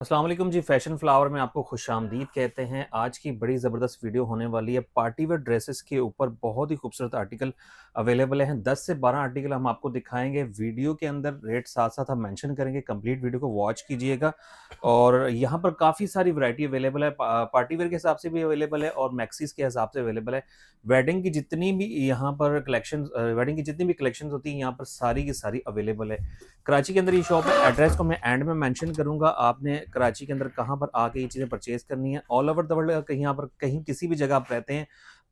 अस्सलाम वालेकुम जी। Fashion flower में आपको खुशामदीद कहते हैं। आज की बड़ी ज़बरदस्त वीडियो होने वाली है। पार्टी वेयर ड्रेसेस के ऊपर बहुत ही खूबसूरत आर्टिकल अवेलेबल हैं। 10 से 12 आर्टिकल हम आपको दिखाएँगे। वीडियो के अंदर रेट साथ-साथ हम मेंशन करेंगे। कंप्लीट वीडियो को वॉच कीजिएगा और यहाँ पर काफ़ी सारी वैरायटी अवेलेबल है। पार्टी वेयर के हिसाब से भी अवेलेबल है और मैक्सीज़ के हिसाब से अवेलेबल है। वेडिंग की जितनी भी यहाँ पर वेडिंग की जितनी भी कलेक्शंस होती हैं, यहाँ पर सारी की सारी अवेलेबल है। कराची के अंदर ये शॉप है। एड्रेस को मैं एंड में मेंशन करूंगा। आपने कराची के अंदर कहाँ पर आके ये चीज़ें परचेज करनी है। ऑल ओवर द वर्ल्ड कहीं यहाँ पर कहीं किसी भी जगह आप रहते हैं,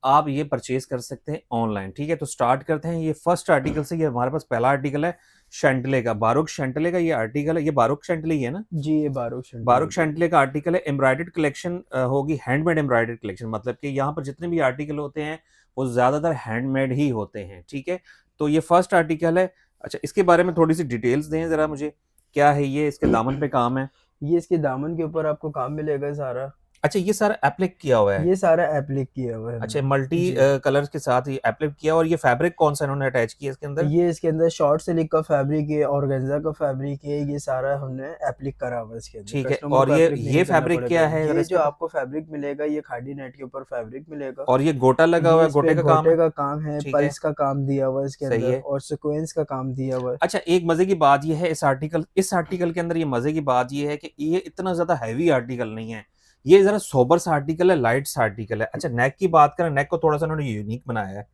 आप ये परचेज कर सकते हैं ऑनलाइन। ठीक है, तो स्टार्ट करते हैं। ये फर्स्ट आर्टिकल से, ये हमारे पास पहला आर्टिकल है शैंटले का, बारूक शैंटले का ये आर्टिकल है। ये बारूक शैंटले ही है ना? जी, ये बारूक शंटले बारूक की है। शैंटले का आर्टिकल है। एम्ब्रॉयडर्ड कलेक्शन होगी, हैंडमेड एम्ब्रॉयडर्ड कलेक्शन। मतलब कि यहाँ पर जितने भी आर्टिकल होते हैं वो ज्यादातर हैंडमेड ही होते हैं। ठीक है, तो ये फर्स्ट आर्टिकल है। अच्छा, इसके बारे में थोड़ी सी डिटेल्स दें जरा मुझे। क्या है ये? इसके दामन पे काम है? ये इसके दामन के ऊपर आपको काम मिलेगा सारा। अच्छा, ये सारा एप्लिक किया हुआ है। ये सारा एप्लिक किया हुआ है अच्छा, हमने। मल्टी जी, कलर्स के साथ ये एप्लिक किया। और ये फैब्रिक कौन सा इन्होंने अटैच किया इसके अंदर? ये इसके अंदर शॉर्ट सिल्क का फैब्रिक है, ऑर्गेन्जा का फैब्रिक है। ये सारा हमने एप्लिक करा हुआ है इसके अंदर, ठीक है, कस्टमर और को ये एप्लिक ये नहीं करना फैब्रिक पड़ेगा। क्या है जरा ये जो इसका? आपको फैब्रिक मिलेगा, ये खादी नेट के ऊपर फैब्रिक मिलेगा। और ये गोटा लगा हुआ ये है, इस गोटे पे का काम गोटे है? का काम है, ठीक है, पल्स का काम दिया हुआ है इसके सही अंदर, है। और सीक्वेंस का काम दिया हुआ है। अच्छा, एक मजे की बात ये है इस आर्टिकल के अंदर ये मजे की बात ये है कि ये इतना ज्यादा हैवी आर्टिकल नहीं है। ये जरा सोबर सा आर्टिकल है, लाइट सा आर्टिकल है। अच्छा, नेक की बात करें, नेक को थोड़ा सा उन्होंने यूनिक बनाया है।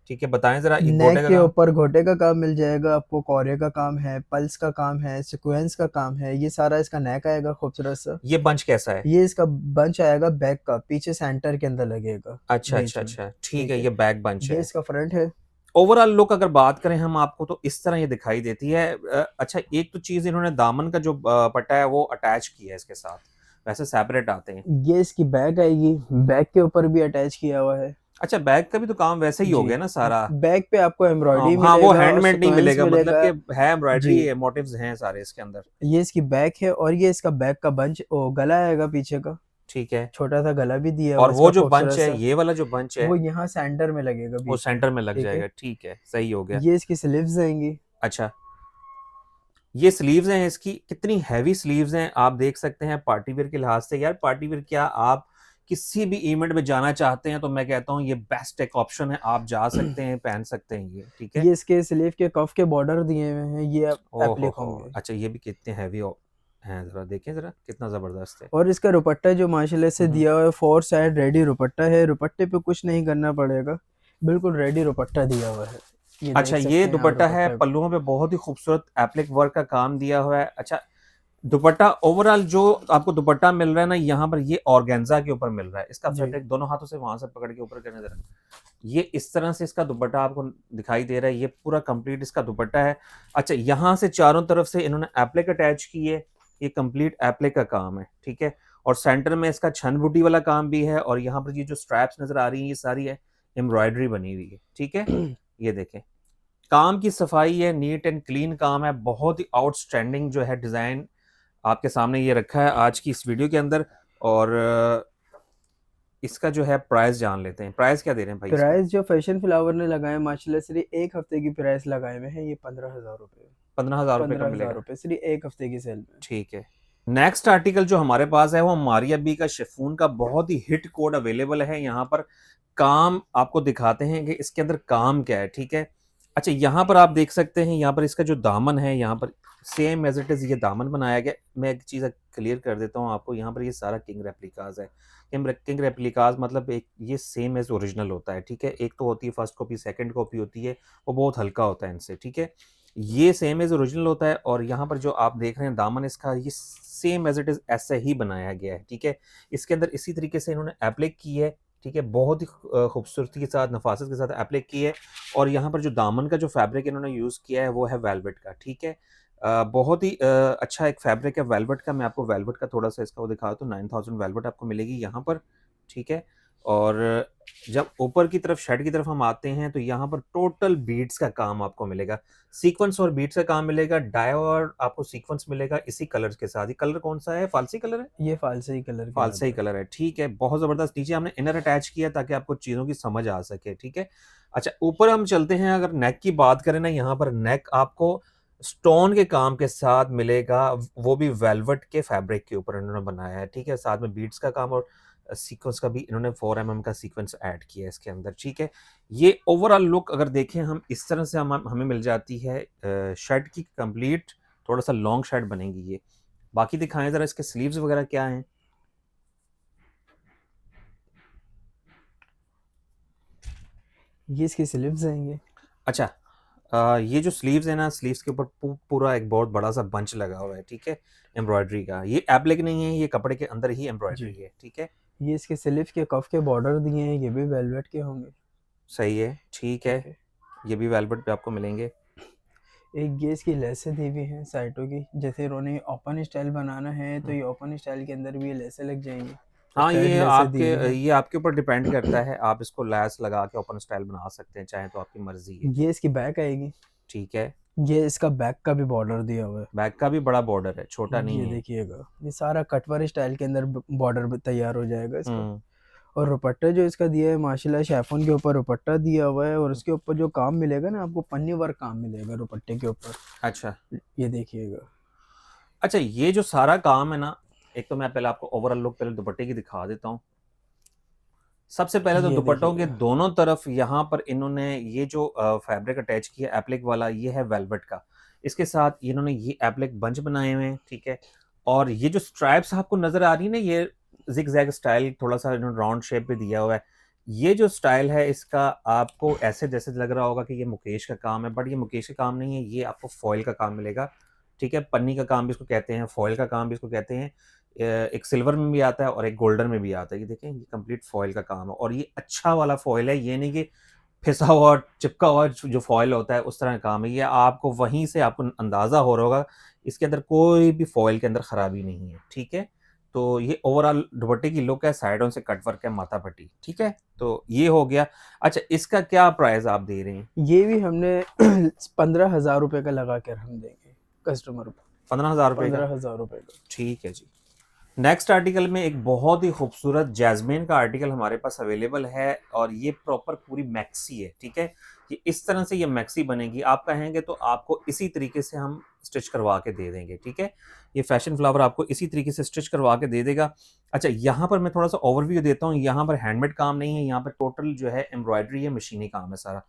ठीक है, बताएं जरा ये गोटे नेक का के काम। ऊपर घोटे का काम मिल जाएगा आपको, कोरे का काम है, पल्स का काम है, सीक्वेंस का काम है। ये सारा इसका नेक आएगा खूबसूरत सा। ये बंच कैसा है? ये इसका बंच आएगा बैक का, पीछे सेंटर के अंदर लगेगा अच्छा बीच अच्छा में। अच्छा, ठीक ठीक है, है, ये बैक बंच ये है। इसका फ्रंट है। ओवरऑल लुक अगर बात करें हम आपको, तो इस तरह ये दिखाई देती है। अच्छा, एक तो चीज इन्होंने दामन का जो पट्टा है वो अटैच किया है इसके साथ। वैसे सेपरेट आते हैं। ये इसकी बैक आएगी, बैक के ऊपर भी अटैच किया हुआ है। अच्छा, बैक का भी तो काम वैसे ही हो जी, गया ना सारा? बैक पे आपको एम्ब्रॉयडरी हाँ, वो मिलेगा और हैंडमेड नहीं सीक्वेंस मिलेगा, मतलब मिलेगा। कि है जी, एम्ब्रॉयडरी है, मोटिव्स हैं सारे इसके अंदर। ये इसकी बैक है, और ये इसका बैक का बंच ओ गला आएगा पीछे का। ठीक है। छोटा सा गला भी दिया हुआ और है वो इसका जो बंच खूबसूरत है, सा। ये वाला जो बंच है, वो यहाँ सेंटर में लगेगा वो बीच में। सेंटर में लग ठीक है, जाएगा। ठीक है, सही हो गया। ये इसकी स्लीव्स आएंगी। अच्छा, ये स्लीव्स हैं इसकी। कितनी हैवी स्लीव्स हैं आप देख सकते हैं पार्टी वेयर के लिहाज से। यार, पार्टी वेयर क्या, आप किसी भी इवेंट में जाना चाहते हैं तो मैं कहता हूँ ये बेस्ट एक ऑप्शन है। आप जा सकते हैं, पहन सकते हैं ये। ठीक है। ये इसके स्लीव के कफ के बॉर्डर दिए हुए हैं, ये ओहो एप्लिक हो। होंगे। अच्छा, ये भी कितने हैवी हैं, जरा देखें जरा कितना जबरदस्त है। और इसका दुपट्टा जो माशाल्लाह से हम्म। दिया हुआ है, फोर साइड रेडी दुपट्टा है। दुपट्टे पे कुछ नहीं करना पड़ेगा, बिल्कुल रेडी दुपट्टा दिया हुआ है। ये अच्छा, देख ये सकते हैं आप दुपट्टा है, दुपट्टे को। पल्लुओं पे बहुत ही खूबसूरत एप्लिक वर्क का काम दिया हुआ है। अच्छा, दुपट्टा ओवरऑल जो आपको दुपट्टा मिल रहा है ना, यहाँ पर ये ऑर्गेन्जा के ऊपर मिल रहा है। इसका जी, फैब्रिक दोनों हाथों से वहां से पकड़ के ऊपर करने जरा। ये इस तरह से इसका दुपट्टा आपको दिखाई दे रहा है। ये पूरा कंप्लीट इसका दुपट्टा है। अच्छा, यहाँ से चारों तरफ से इन्होंने एप्लिक अटैच की है। ये कंप्लीट एप्लिक का काम है। ठीक है, और सेंटर में इसका छन बूटी वाला काम भी है। और यहाँ पर ये जो स्ट्रैप्स नजर आ रही है, ये सारी है एम्ब्रॉयडरी बनी हुई है। ठीक है, ये देखें, काम की सफाई है, नीट एंड क्लीन काम है। बहुत ही आउटस्टैंडिंग जो है डिजाइन आपके सामने ये रखा है आज की इस वीडियो के अंदर। और इसका जो है प्राइस जान लेते हैं। प्राइस क्या दे रहे हैं भाई इसका? प्राइस जो फैशन फ्लावर ने लगाए माशाल्लाह, सिर्फ एक हफ्ते की प्राइस लगाए हुए हैं। ये 15,000 रुपये। 15,000 रुपये का 15,000 मिलेगा। रुपये सिर्फ एक हफ्ते की सेल में। ठीक है। नेक्स्ट आर्टिकल जो हमारे पास है वो मारिया बी का शिफॉन का बहुत ही हिट कोड अवेलेबल है। यहाँ पर काम आपको दिखाते हैं कि इसके अंदर काम क्या है। ठीक है। अच्छा, यहाँ पर आप देख सकते हैं, यहाँ पर इसका जो दामन है, यहाँ पर सेम एज इट इज ये दामन बनाया गया। मैं एक चीज़ क्लियर कर देता हूँ आपको, यहाँ पर ये सारा किंग रेप्लिकाज है। किंग रेप्लिकाज मतलब एक ये सेम एज ओरिजिनल होता है। ठीक है, एक तो होती है फर्स्ट कॉपी, सेकंड कॉपी होती है, वो बहुत हल्का होता है इनसे। ठीक है, ये सेम एज ओरिजिनल होता है। और यहाँ पर जो आप देख रहे हैं दामन इसका, ये सेम एज इट इज ऐसे ही बनाया गया है। ठीक है, इसके अंदर इसी तरीके से इन्होंने एप्लिक की है। ठीक है, बहुत ही खूबसूरती के साथ, नफासत के साथ एप्लिक की है। और यहाँ पर जो दामन का जो फैब्रिक इन्होंने यूज़ किया है वो है वेलवेट का। ठीक है, बहुत ही अच्छा एक फैब्रिक है वेलवेट का। मैं आपको वेलवेट का थोड़ा सा इसका वो दिखा दूँ। 9000 वेलवेट आपको मिलेगी यहाँ पर। ठीक है, और जब ऊपर की तरफ शर्ट की तरफ हम आते हैं तो यहाँ पर टोटल बीड्स का काम आपको मिलेगा। सीक्वेंस और बीट्स का काम मिलेगा। डाई और आपको सीक्वेंस मिलेगा इसी कलर्स के साथ। ये कलर कौन सा है? फालसी कलर है? ये फालसे कलर के फालसा ही अंदर। कलर है। ठीक है, बहुत जबरदस्त। नीचे हमने इनर अटैच किया ताकि आपको चीजों की समझ आ सके। ठीक है। अच्छा, ऊपर हम चलते हैं। अगर नेक की बात करें ना, यहाँ पर नेक आपको स्टोन के काम के साथ मिलेगा, वो भी वेलवेट के फैब्रिक के ऊपर इन्होंने बनाया है, ठीक है। साथ में बीड्स का काम और सीक्वेंस का भी इन्होंने 4 mm का सीक्वेंस ऐड किया है इसके अंदर, ठीक है। ये ओवरऑल लुक अगर देखें हम, इस तरह से हमें मिल जाती है शर्ट की कंप्लीट, थोड़ा सा लॉन्ग शर्ट बनेगी ये। बाकी दिखाएं जरा इसके स्लीव्स वगैरह क्या हैं। ये इसकी स्लीव्स आएंगे। अच्छा, ये जो स्लीव्स है ना, स्लीव्स के ऊपर पूरा एक बहुत बड़ा सा बंच लगा हुआ है, ठीक है, एम्ब्रॉयडरी का। ये एप्लिक नहीं है, ये कपड़े के अंदर ही जी। एम्ब्रॉयडरी है, ठीक है। ये इसके स्लीव के कफ के बॉर्डर दिए हैं, ये भी वेलवेट के होंगे। सही है, ठीक है। ठीक है। ये भी वेलवेट पे आपको मिलेंगे। एक ये इसकी लेसें दी हुई हैं साइडों की, जैसे इन्होंने ओपन स्टाइल बनाना है तो हम्म। ये ओपन स्टाइल के अंदर भी ये लेसें लग जाएंगी। हाँ, स्ट्रेट लेसें दी हुई हैं। ये आपके ऊपर डिपेंड करता है, आप इसको लैस लगा के ओपन स्टाइल बना सकते हैं, चाहे तो आपकी मर्जी है। ये इसकी बैक आएगी। ठीक है। ये इसका बैक का भी बॉर्डर दिया हुआ है। बैक का भी बड़ा बॉर्डर है, छोटा ये नहीं है। देखिएगा, ये सारा कटवर स्टाइल के अंदर बॉर्डर तैयार हो जाएगा इसका। हम्म। और दुपट्टा जो इसका दिया है माशाल्लाह, शिफॉन के ऊपर दुपट्टा दिया हुआ है, और उसके ऊपर जो काम मिलेगा ना आपको, पन्नी वर्क काम मिलेगा दुपट्टे के ऊपर। अच्छा। ये देखिएगा। अच्छा, ये जो सारा काम है ना, एक तो मैं पहले आपको ओवरऑल लुक पहले दुपट्टे की दिखा देता हूँ। सबसे पहले तो ये दुपट्टों के देखिएगा। दोनों तरफ यहाँ पर इन्होंने ये जो फैब्रिक अटैच किया एप्लिक वाला, ये है वेलवेट का। इसके साथ इन्होंने ये एप्लिक बंच बनाए हुए हैं, ठीक है। और ये जो स्ट्राइप्स आपको नजर आ रही है ना, ये जिग जैग स्टाइल, थोड़ा सा इन्होंने राउंड शेप पे दिया हुआ है। ये जो स्टाइल है इसका, आपको ऐसे जैसे लग रहा होगा कि ये मुकेश का काम है, बट ये मुकेश का काम नहीं है, ये आपको फॉइल का काम मिलेगा, ठीक है। पन्नी का काम भी इसको कहते हैं, फॉइल का काम भी इसको कहते हैं। एक सिल्वर में भी आता है और एक गोल्डन में भी आता है। ये देखें, ये कंप्लीट फॉइल का काम है, और ये अच्छा वाला फॉइल है, ये नहीं कि फिसा हुआ चिपका हुआ जो फॉइल होता है उस तरह का काम है। ये आपको वहीं से आपको अंदाजा हो रहा होगा, इसके अंदर कोई भी फॉइल के अंदर खराबी नहीं है, ठीक है। तो ये ओवरऑल दुपट्टे की लुक है, साइडों से कट वर्क है, माथा पट्टी, ठीक है। तो ये हो गया। अच्छा, इसका क्या प्राइस आप दे रहे हैं? ये भी हमने 15,000 रुपये का लगा कर हम देंगे कस्टमर को। 15,000 रुपये का, 15,000 रुपये का। ठीक है जी। नेक्स्ट आर्टिकल में एक बहुत ही खूबसूरत जैस्मिन का आर्टिकल हमारे पास अवेलेबल है, और ये प्रॉपर पूरी मैक्सी है, ठीक है। ये इस तरह से ये मैक्सी बनेगी, आप कहेंगे तो आपको इसी तरीके से हम स्टिच करवा के दे देंगे, ठीक है। ये फैशन फ्लावर आपको इसी तरीके से स्टिच करवा के दे देगा। अच्छा, यहाँ पर मैं थोड़ा सा ओवरव्यू देता हूँ। यहाँ पर हैंडमेड काम नहीं है, यहाँ पर टोटल जो है एम्ब्रॉयडरी है, मशीनी काम है सारा।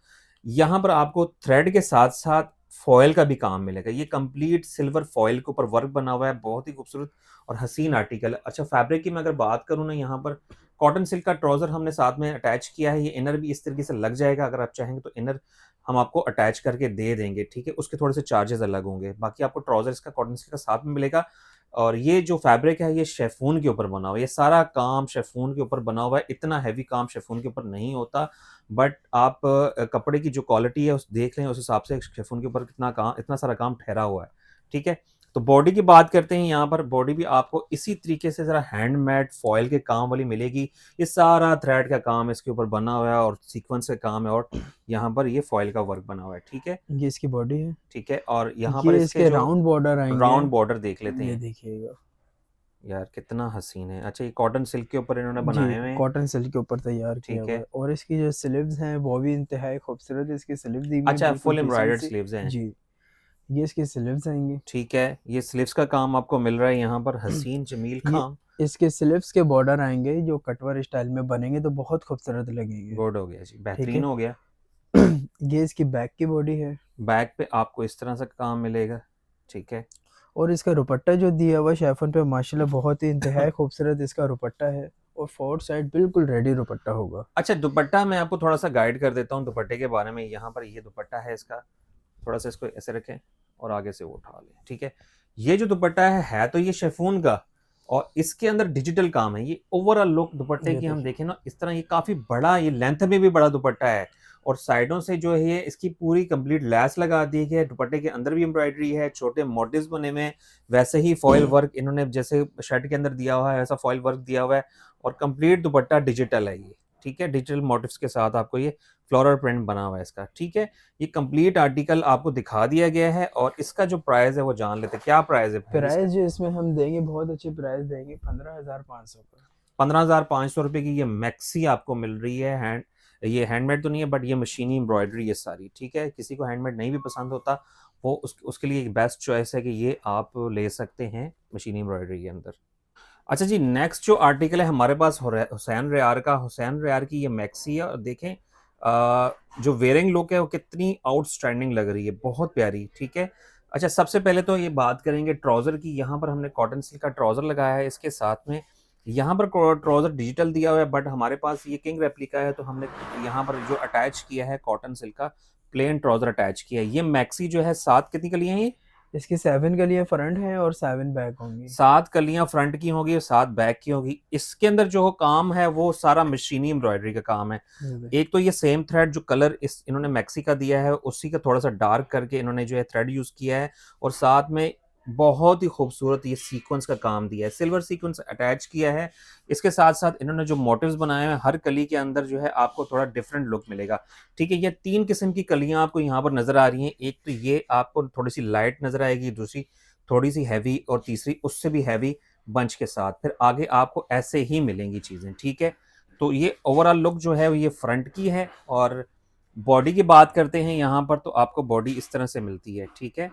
यहाँ पर आपको थ्रेड के साथ साथ फॉयल का भी काम मिलेगा। ये कंप्लीट सिल्वर फॉयल के ऊपर वर्क बना हुआ है, बहुत ही खूबसूरत और हसीन आर्टिकल है। अच्छा, फैब्रिक की मैं अगर बात करूँ ना, यहाँ पर कॉटन सिल्क का ट्राउजर हमने साथ में अटैच किया है। ये इनर भी इस तरीके से लग जाएगा, अगर आप चाहेंगे तो इनर हम आपको अटैच करके दे देंगे, ठीक है। उसके थोड़े से चार्जेस अलग होंगे, बाकी आपको ट्राउजर इसका कॉटन सिल्क का साथ में मिलेगा। और ये जो फैब्रिक है ये शेफून के ऊपर बना हुआ है, ये सारा काम शेफून के ऊपर बना हुआ है। इतना हैवी काम शेफून के ऊपर नहीं होता, बट आप कपड़े की जो क्वालिटी है उस देख लें, उस हिसाब से शेफून के ऊपर कितना काम, इतना सारा काम ठहरा हुआ है, ठीक है। तो बॉडी की बात करते हैं, यहाँ पर बॉडी भी आपको इसी तरीके से जरा हैंडमेड फॉयल के काम वाली मिलेगी। ये सारा थ्रेड का काम इसके ऊपर बना हुआ है और सीक्वेंस का काम है, और यहाँ पर ये फॉयल का वर्क बना हुआ है, ठीक है। ये इसकी बॉडी है। ठीक है, और यहाँ पर ये इसके इसके जो राउंड बॉर्डर आएंगे। राउंड बॉर्डर देख लेते ये हैं। देखिएगा। यार कितना हसीन है। अच्छा, ये कॉटन सिल्क के ऊपर इन्होंने जी, बनाए हुए हैं, कॉटन सिल्क के ऊपर तैयार किया ठीक हुआ है। है, और इसकी जो स्लीव्स हैं वो भी इंतहाई खूबसूरत है। इसकी स्लीव्स दी हुई हैं अच्छा, बिल्कुल फुल डिसेंट एम्ब्रॉयडर्ड सी। स्लीव्स हैं, जी। ये इसकी स्लीव्स आएंगी। ठीक है। ये स्लीव्स का काम आपको मिल रहा है यहाँ पर, हसीन जमील ये काम। इसके स्लीव्स के बॉर्डर आएंगे जो कटवर स्टाइल में बनेंगे तो बहुत खूबसूरत लगेंगे। गुड हो गया जी, ठीक बेहतरीन है। हो गया। ये इसकी बैक की बॉडी है। बैक पे आपको इस तरह से काम मिलेगा, ठीक है। और इसका दुपट्टा जो दिया हुआ शेफन पे माशाल्लाह बहुत ही इंतहाई खूबसूरत इसका दुपट्टा है, और फोर साइड बिल्कुल रेडी दुपट्टा होगा। अच्छा, दुपट्टा मैं आपको थोड़ा सा गाइड कर देता हूँ दुपट्टे के बारे में। यहाँ पर ये दुपट्टा है इसका, थोड़ा सा इसको ऐसे रखें और आगे से वो उठा लें, ठीक है। ये जो दुपट्टा है तो ये शेफून का, और इसके अंदर डिजिटल काम है। ये ओवरऑल लुक दुपट्टे ये की हम देखिए। देखें ना, इस तरह ये काफी बड़ा, ये लेंथ में भी बड़ा दुपट्टा है, और साइडों से जो है ये इसकी पूरी कंप्लीट लैस लगा दी गई है। दुपट्टे के अंदर भी एम्ब्रॉयडरी है, छोटे मोटिव्स बने हुए हैं, वैसे ही फॉयल वर्क इन्होंने जैसे शर्ट के अंदर दिया हुआ है वैसा फॉयल वर्क दिया हुआ है, और कंप्लीट दुपट्टा डिजिटल है ये, ठीक है। डिजिटल मोटिव्स के साथ आपको ये फ्लोरल प्रिंट बना हुआ है इसका, ठीक है। ये कंप्लीट आर्टिकल आपको दिखा दिया गया है, और इसका जो प्राइस है वो जान लेते हैं। क्या प्राइस है भाई इसका? प्राइस जो इसमें हम देंगे बहुत अच्छी प्राइस देंगे, 15,500 का। 15,500 रुपए की ये मैक्सी आपको मिल रही है। ये हैंडमेड तो नहीं है, बट ये मशीनी एम्ब्रॉयडरी है सारी, ठीक है। किसी को हैंडमेड नहीं भी पसंद होता वो उसके लिए एक बेस्ट चॉइस है कि ये आप ले सकते हैं मशीनी एम्ब्रॉयडरी के अंदर। अच्छा जी, नेक्स्ट जो आर्टिकल है हमारे पास हुसैन रेयार का, हुसैन रेयार की ये मैक्सी है और देखें जो वेयरिंग लुक है वो कितनी आउटस्टैंडिंग लग रही है, बहुत प्यारी। ठीक है, अच्छा सबसे पहले तो ये बात करेंगे ट्राउज़र की। यहाँ पर हमने कॉटन सिल्क का ट्राउज़र लगाया है, इसके साथ में यहाँ पर ट्राउज़र डिजिटल दिया हुआ है, बट हमारे पास ये किंग रेप्लिका है तो हमने यहाँ पर जो अटैच किया है कॉटन सिल्क का प्लेन ट्राउज़र अटैच किया है। ये मैक्सी जो है 7 कितनी कलियाँ हैं ये? इसकी 7 कलियां फ्रंट हैं और 7 बैक होंगी। 7 कलियां फ्रंट की होंगी और 7 बैक की होगी। इसके अंदर जो काम है वो सारा मशीनी एम्ब्रॉयडरी का काम है। एक तो ये सेम थ्रेड जो कलर इस इन्होंने मैक्सी का दिया है उसी का थोड़ा सा डार्क करके इन्होंने जो है थ्रेड यूज किया है, और साथ में बहुत ही खूबसूरत ये सीक्वेंस का काम दिया है, सिल्वर सीक्वेंस अटैच किया है। इसके साथ साथ इन्होंने जो मोटिव्स बनाए हैं हर कली के अंदर जो है आपको थोड़ा डिफरेंट लुक मिलेगा। ठीक है, ये 3 किस्म की कलियां आपको यहाँ पर नजर आ रही हैं। एक तो ये आपको थोड़ी सी लाइट नजर आएगी, दूसरी थोड़ी सी हैवी, और तीसरी उससे भी हैवी बंच के साथ। फिर आगे आपको ऐसे ही मिलेंगी चीज़ें। ठीक है, तो ये ओवरऑल लुक जो है ये फ्रंट की है। और बॉडी की बात करते हैं यहाँ पर, तो आपको बॉडी इस तरह से मिलती है। ठीक है,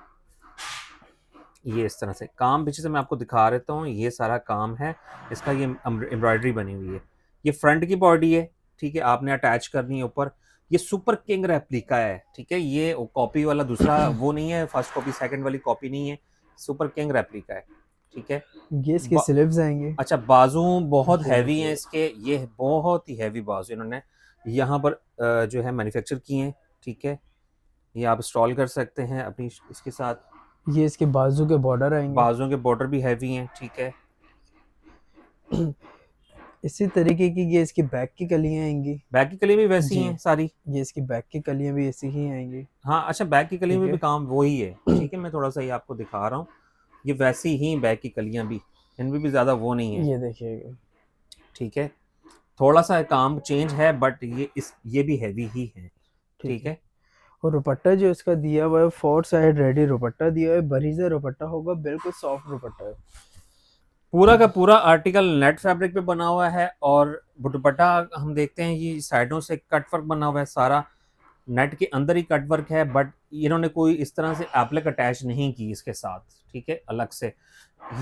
ये इस तरह से काम पीछे से मैं आपको दिखा देता हूँ, ये सारा काम है इसका, ये एम्ब्रॉयडरी बनी हुई है। ये फ्रंट की बॉडी है। ठीक है, आपने अटैच करनी है ऊपर। ये सुपर किंग रेप्लिका है। ठीक है, ये कॉपी वाला दूसरा वो नहीं है, फर्स्ट कॉपी सेकंड वाली कॉपी नहीं है, सुपर किंग रेप्लिका है। ठीक है, ये इसके स्लीव्स आएंगे। अच्छा बाजू बहुत ये हैवी हैं देखिए। इसके, ये बहुत ही हैवी बाजू इन्होंने यहाँ पर जो है मैन्युफैक्चर किए हैं। ठीक है, ये आप इंस्टॉल कर सकते हैं अपनी इसके साथ। ये इसके बाजू के बॉर्डर आएंगे। बाजुओं के बॉर्डर भी हैवी हैं। ठीक है, इसी तरीके की ये इसकी बैक की कलियां आएंगी। बैक की कली भी वैसी जी, हैं सारी। ये इसकी बैक की कलियां भी ऐसी ही आएंगी। हाँ, अच्छा बैक की कली ठीक में भी है। काम वही है। ठीक है, मैं थोड़ा सा ये आपको दिखा रहा हूँ, ये वैसी ही बैक की कलियां भी, इनमें भी ज़्यादा वो नहीं है। ये देखिएगा। ठीक है, थोड़ा सा काम चेंज है बट ये भी हैवी ही है। ठीक ठीक है। है, और दुपट्टा जो इसका दिया हुआ है 4 साइड रेडी दुपट्टा दिया है, बरीज़ा दुपट्टा होगा, बिल्कुल सॉफ्ट दुपट्टा है। पूरा का पूरा आर्टिकल नेट फैब्रिक पे बना हुआ है, और दुपट्टा हम देखते हैं ये साइडों से कट वर्क बना हुआ है सारा, नेट के अंदर ही कट वर्क है, बट इन्होंने कोई इस तरह से एप्लिक अटैच नहीं की इसके साथ। ठीक है, अलग से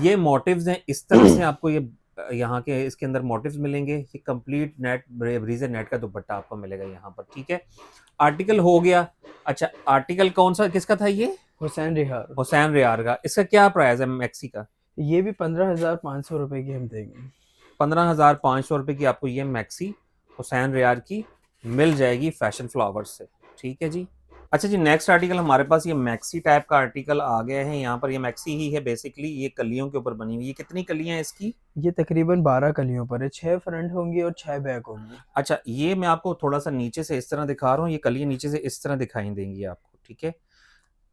ये मोटिव्स हैं इस तरह से आपको ये यहाँ के इसके अंदर मोटिव्स मिलेंगे। ये कंप्लीट नेट ब्रीजर नेट का दुपट्टा आपको मिलेगा यहाँ पर। ठीक है, आर्टिकल हो गया। अच्छा आर्टिकल कौन सा किसका था ये? हुसैन रिहार। हुसैन रियार का। इसका क्या प्राइस है मैक्सी का? ये भी 15,500 रुपए की हम देंगे। 15,500 रुपये की आपको ये मैक्सी हुसैन रियार की मिल जाएगी फैशन फ्लावर्स से। ठीक है जी। अच्छा जी, नेक्स्ट आर्टिकल हमारे पास ये मैक्सी टाइप का आर्टिकल आ गया है। यहाँ पर ये मैक्सी ही है बेसिकली, ये कलियों के ऊपर बनी हुई। ये कितनी कलियां हैं इसकी? ये तकरीबन 12 कलियों पर है, 6 फ्रंट होंगी और 6 बैक होंगी। अच्छा, ये मैं आपको थोड़ा सा नीचे से इस तरह दिखा रहा हूँ, ये कलियां नीचे से इस तरह दिखाई देंगी आपको। ठीक है,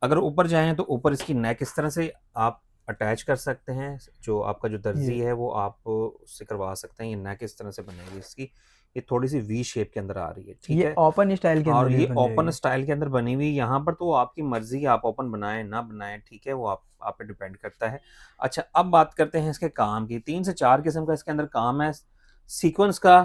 अगर ऊपर जाएं तो ऊपर इसकी नेक इस तरह से आप अटैच कर सकते हैं, जो आपका जो दर्जी ये है वो आप उससे करवा सकते हैं। ये नेक इस तरह से बनेगी इसकी, ये थोड़ी सी वी शेप के अंदर आ रही है। ठीक ये है, ओपन स्टाइल के और अंदर ये ये बन ओपन जाएगी। स्टाइल के अंदर बनी हुई यहाँ पर, तो आपकी मर्जी, आप ओपन बनाएं ना बनाएं। ठीक है, वो आप पे डिपेंड करता है। अच्छा अब बात करते हैं इसके काम की। 3 से 4 किस्म का इसके अंदर काम है। सीक्वेंस का,